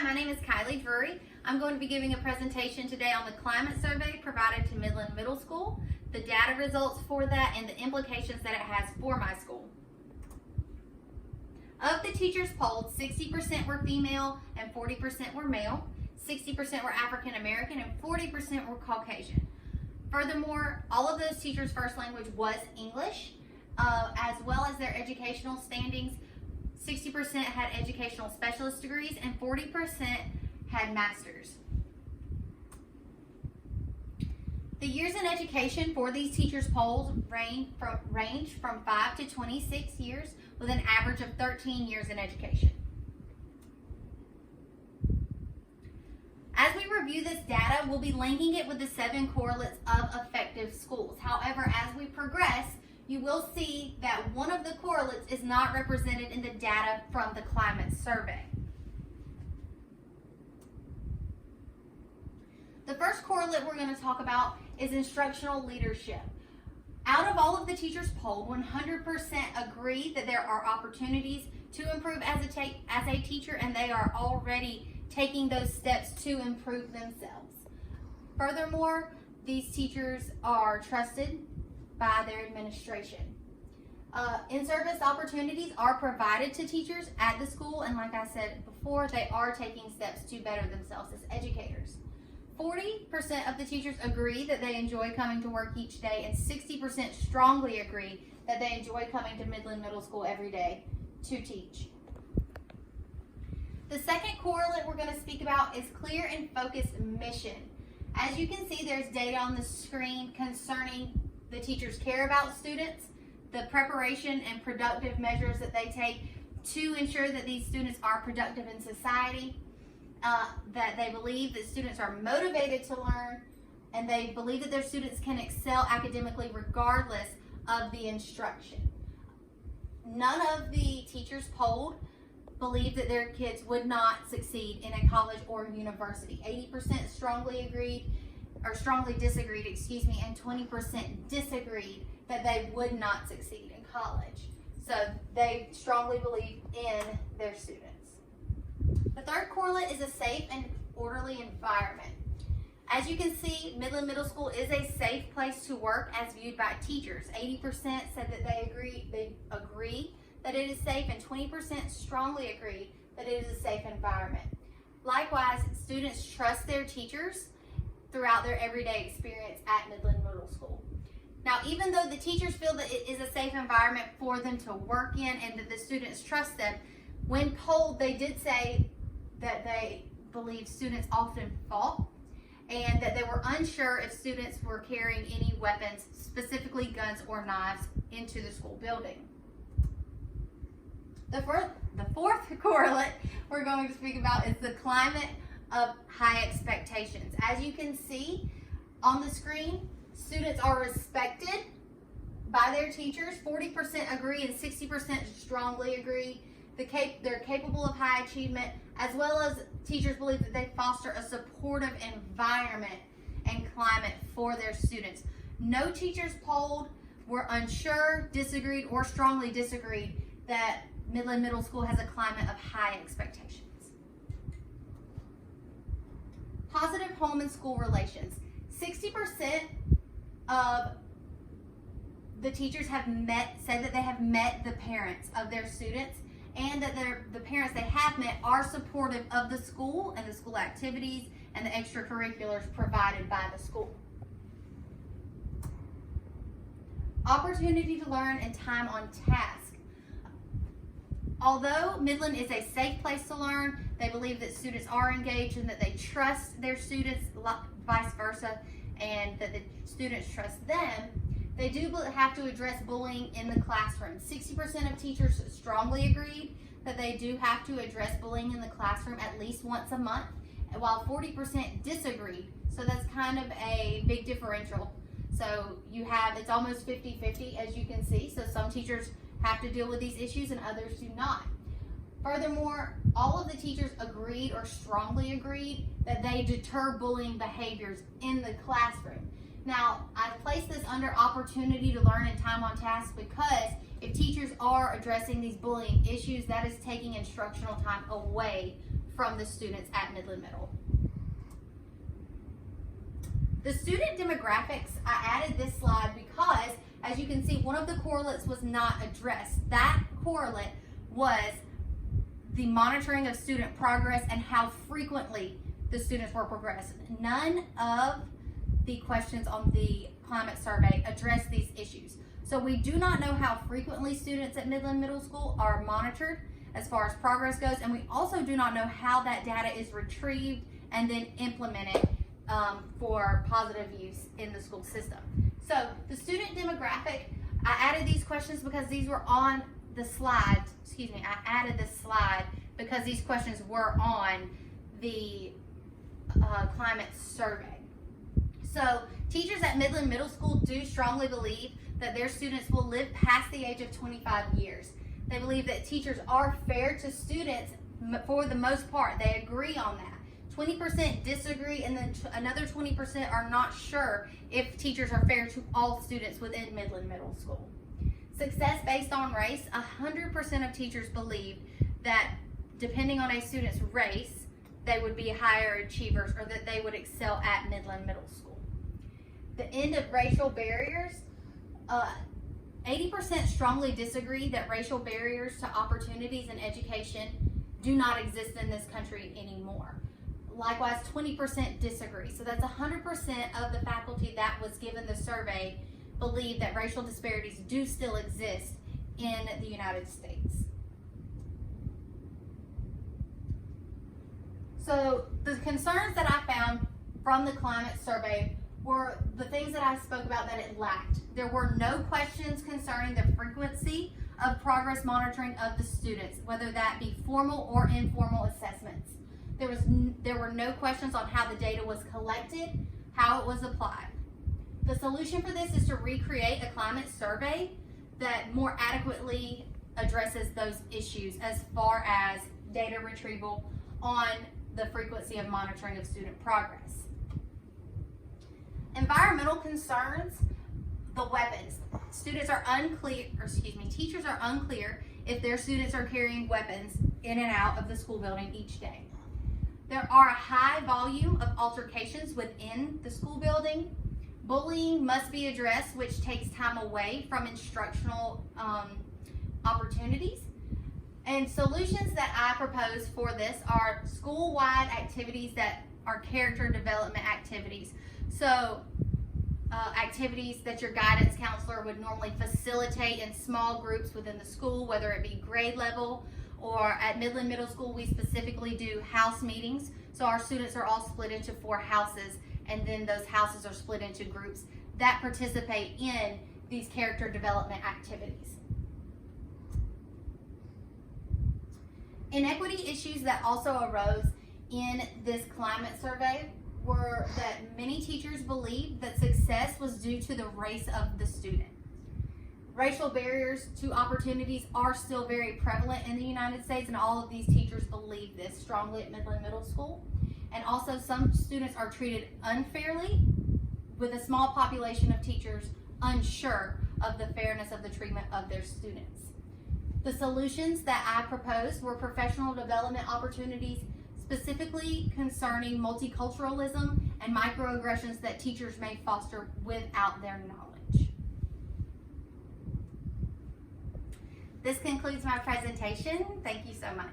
my name is Kylie Drury. I'm going to be giving a presentation today on the climate survey provided to Midland Middle School, the data results for that, and the implications that it has for my school. Of the teachers polled, 60% were female and 40% were male, 60% were African American, and 40% were Caucasian. Furthermore, all of those teachers' first language was English, as well as their educational standings. 60% had educational specialist degrees and 40% had masters. The years in education for these teachers polled range from 5 to 26 years, with an average of 13 years in education. As we review this data, we'll be linking it with the 7 correlates of effective schools. However, as we progress, you will see that one of the correlates is not represented in the data from the climate survey. The first correlate we're going to talk about is instructional leadership. Out of all of the teachers polled, 100% agree that there are opportunities to improve as a teacher, and they are already taking those steps to improve themselves. Furthermore, these teachers are trusted by their administration. In-service opportunities are provided to teachers at the school, and like I said before, they are taking steps to better themselves as educators. 40% of the teachers agree that they enjoy coming to work each day, and 60% strongly agree that they enjoy coming to Midland Middle School every day to teach. The second correlate we're going to speak about is clear and focused mission. As you can see, there's data on the screen concerning the teachers care about students, the preparation and productive measures that they take to ensure that these students are productive in society, that they believe that students are motivated to learn, and they believe that their students can excel academically regardless of the instruction. None of the teachers polled believe that their kids would not succeed in a college or university. 80% strongly disagreed, and 20% disagreed that they would not succeed in college. So they strongly believe in their students. The third correlate is a safe and orderly environment. As you can see, Midland Middle School is a safe place to work as viewed by teachers. 80% said that they agree that it is safe, and 20% strongly agree that it is a safe environment. Likewise, students trust their teachers throughout their everyday experience at Midland Middle School. Now, even though the teachers feel that it is a safe environment for them to work in and that the students trust them, when polled, they did say that they believe students often fought and that they were unsure if students were carrying any weapons, specifically guns or knives, into the school building. The fourth correlate we're going to speak about is the climate of high expectations. As you can see on the screen, students are respected by their teachers. 40% agree and 60% strongly agree. They're capable of high achievement, as well as teachers believe that they foster a supportive environment and climate for their students. No teachers polled were unsure, disagreed, or strongly disagreed that Midland Middle School has a climate of high expectations. Positive home and school relations. 60% of the teachers said that they have met the parents of their students, and that the parents they have met are supportive of the school and the school activities and the extracurriculars provided by the school. Opportunity to learn and time on task. Although Midland is a safe place to learn, they believe that students are engaged and that they trust their students, vice versa, and that the students trust them. They do have to address bullying in the classroom. 60% of teachers strongly agreed that they do have to address bullying in the classroom at least once a month, while 40% disagreed. So that's kind of a big differential. So it's almost 50-50, as you can see. So some teachers have to deal with these issues and others do not. Furthermore, all of the teachers agreed or strongly agreed that they deter bullying behaviors in the classroom. Now, I've placed this under opportunity to learn and time on task because if teachers are addressing these bullying issues, that is taking instructional time away from the students at Midland Middle. The student demographics, I added this slide because, as you can see, one of the correlates was not addressed. That correlate was the monitoring of student progress and how frequently the students were progressing. None of the questions on the climate survey address these issues. So we do not know how frequently students at Midland Middle School are monitored as far as progress goes, and we also do not know how that data is retrieved and then implemented for positive use in the school system. So the student demographic, I added these questions because these were on the slide. Excuse me, I added this slide because these questions were on the climate survey. So teachers at Midland Middle School do strongly believe that their students will live past the age of 25 years. They believe that teachers are fair to students for the most part. They agree on that. 20% disagree, and then another 20% are not sure if teachers are fair to all students within Midland Middle School. Success based on race, 100% of teachers believe that depending on a student's race, they would be higher achievers or that they would excel at Midland Middle School. The end of racial barriers, 80% strongly disagree that racial barriers to opportunities in education do not exist in this country anymore. Likewise, 20% disagree. So that's 100% of the faculty that was given the survey believe that racial disparities do still exist in the United States. So the concerns that I found from the climate survey were the things that I spoke about that it lacked. There were no questions concerning the frequency of progress monitoring of the students, whether that be formal or informal assessments. There were no questions on how the data was collected, how it was applied. The solution for this is to recreate a climate survey that more adequately addresses those issues as far as data retrieval on the frequency of monitoring of student progress. Environmental concerns, the weapons. Teachers are unclear if their students are carrying weapons in and out of the school building each day. There are a high volume of altercations within the school building. Bullying must be addressed, which takes time away from instructional opportunities. And solutions that I propose for this are school-wide activities that are character development activities. So activities that your guidance counselor would normally facilitate in small groups within the school, whether it be grade level, or at Midland Middle School, we specifically do house meetings. So our students are all split into 4 houses, and then those houses are split into groups that participate in these character development activities. Inequity issues that also arose in this climate survey were that many teachers believed that success was due to the race of the student. Racial barriers to opportunities are still very prevalent in the United States, and all of these teachers believe this strongly at Midland Middle School. And also, some students are treated unfairly, with a small population of teachers unsure of the fairness of the treatment of their students. The solutions that I proposed were professional development opportunities, specifically concerning multiculturalism and microaggressions that teachers may foster without their knowledge. This concludes my presentation. Thank you so much.